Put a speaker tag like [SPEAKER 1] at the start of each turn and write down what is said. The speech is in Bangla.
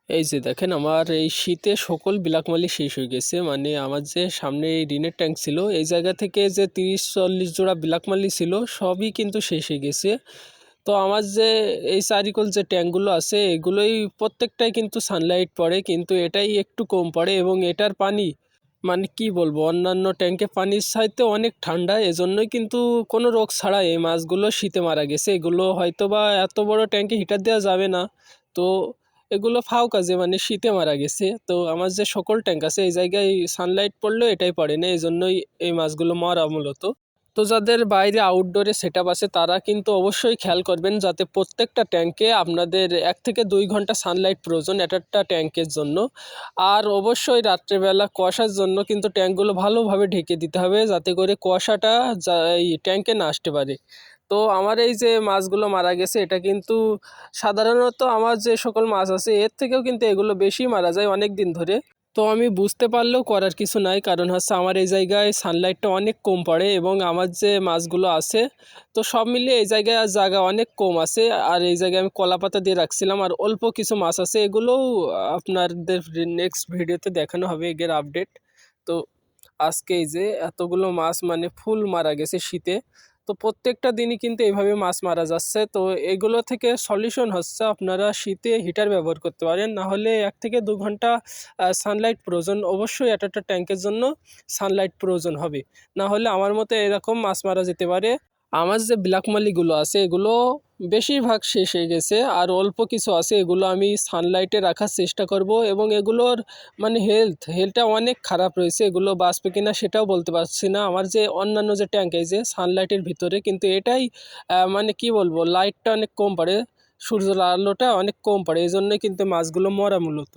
[SPEAKER 1] এই যে দেখেন আমার এই শীতে সকল বিলাকমালি শেষ হয়ে গেছে। মানে আমার যে সামনে এই ঋণের ট্যাঙ্ক ছিল, এই জায়গা থেকে যে 30-40 জোড়া বিলাকমালি ছিল সবই কিন্তু শেষ হয়ে গেছে। তো আমার যে এই চারিকোল যে ট্যাঙ্কগুলো আছে এগুলোই প্রত্যেকটাই কিন্তু সানলাইট পড়ে, কিন্তু এটাই একটু কম পড়ে এবং এটার পানি মানে কি বলবো, অন্যান্য ট্যাঙ্কে পানির চাইতে অনেক ঠান্ডা, এজন্যই কিন্তু কোনো রোগ ছাড়াই এই মাছগুলো শীতে মারা গেছে। এগুলো হয়তো বা এত বড় ট্যাঙ্কে হিটার দেওয়া যাবে না, তো এগুলো ফাও কাজে মানে শীতে মারা গেছে। তো আমার যে সকল ট্যাঙ্ক আছে এই জায়গায় সানলাইট পড়লেও এটাই পড়ে না, এই জন্যই এই মাছগুলো মরা মূলত। তো যাদের বাইরে আউটডোরে সেটআপ আছে তারা কিন্তু অবশ্যই খেয়াল করবেন যাতে প্রত্যেকটা ট্যাঙ্কে আপনাদের 1 থেকে 2 ঘন্টা সানলাইট প্রয়োজন একটা ট্যাঙ্কের জন্য। আর অবশ্যই রাত্রেবেলা কুয়াশার জন্য কিন্তু ট্যাঙ্কগুলো ভালোভাবে ঢেকে দিতে হবে যাতে করে কুয়াশাটা এই ট্যাঙ্কে না আসতে পারে। তো আমার এই যে মাছগুলো মারা গেছে এটা কিন্তু সাধারণত আমার যে সকল মাছ আছে এর থেকেও কিন্তু এগুলো বেশি মারা যায় অনেক দিন ধরে। তো আমি বুঝতে পারলেও করার কিছু নাই, কারণ হচ্ছে আমার এই জায়গায় সানলাইটটা অনেক কম পড়ে এবং আমার যে মাছগুলো আছে তো সব মিলিয়ে এই জায়গায় আর জায়গা অনেক কম আছে। আর এই জায়গায় আমি কলা পাতা দিয়ে রাখছিলাম আর অল্প কিছু মাছ আছে, এগুলোও আপনাদের নেক্সট ভিডিওতে দেখানো হবে এগের আপডেট। তো আজকে এই যে এতগুলো মাছ মানে ফুল মারা গেছে শীতে। তো প্রত্যেকটা দিনই কিন্তু এইভাবে মাছ মারা যাচ্ছে। তো এগুলো থেকে সলিউশন হচ্ছে আপনারা শীতে হিটার ব্যবহার করতে পারেন, না হলে 1 থেকে 2 ঘন্টা সানলাইট প্রয়োজন, অবশ্যই একটা ট্যাঙ্কের জন্য সানলাইট প্রয়োজন হবে, না হলে আমার মতে এরকম মাছ মারা যেতে পারে। আমার যে ব্ল্যাক মালিগুলো আছে এগুলো বেশিরভাগ শেষ হয়ে গেছে আর অল্প কিছু আছে, এগুলো আমি সানলাইটে রাখার চেষ্টা করব এবং এগুলোর মানে হেলথটা অনেক খারাপ রয়েছে, এগুলো বাঁচবে কিনা সেটাও বলতে পারছি না। আমার যে অন্যান্য যে ট্যাঙ্ক এই যে সানলাইটের ভিতরে কিন্তু এটাই মানে কি বলবো, লাইটটা অনেক কম পড়ে, সূর্যের আলোটা অনেক কম পড়ে, এই জন্যই কিন্তু মাছগুলো মরা মূলত।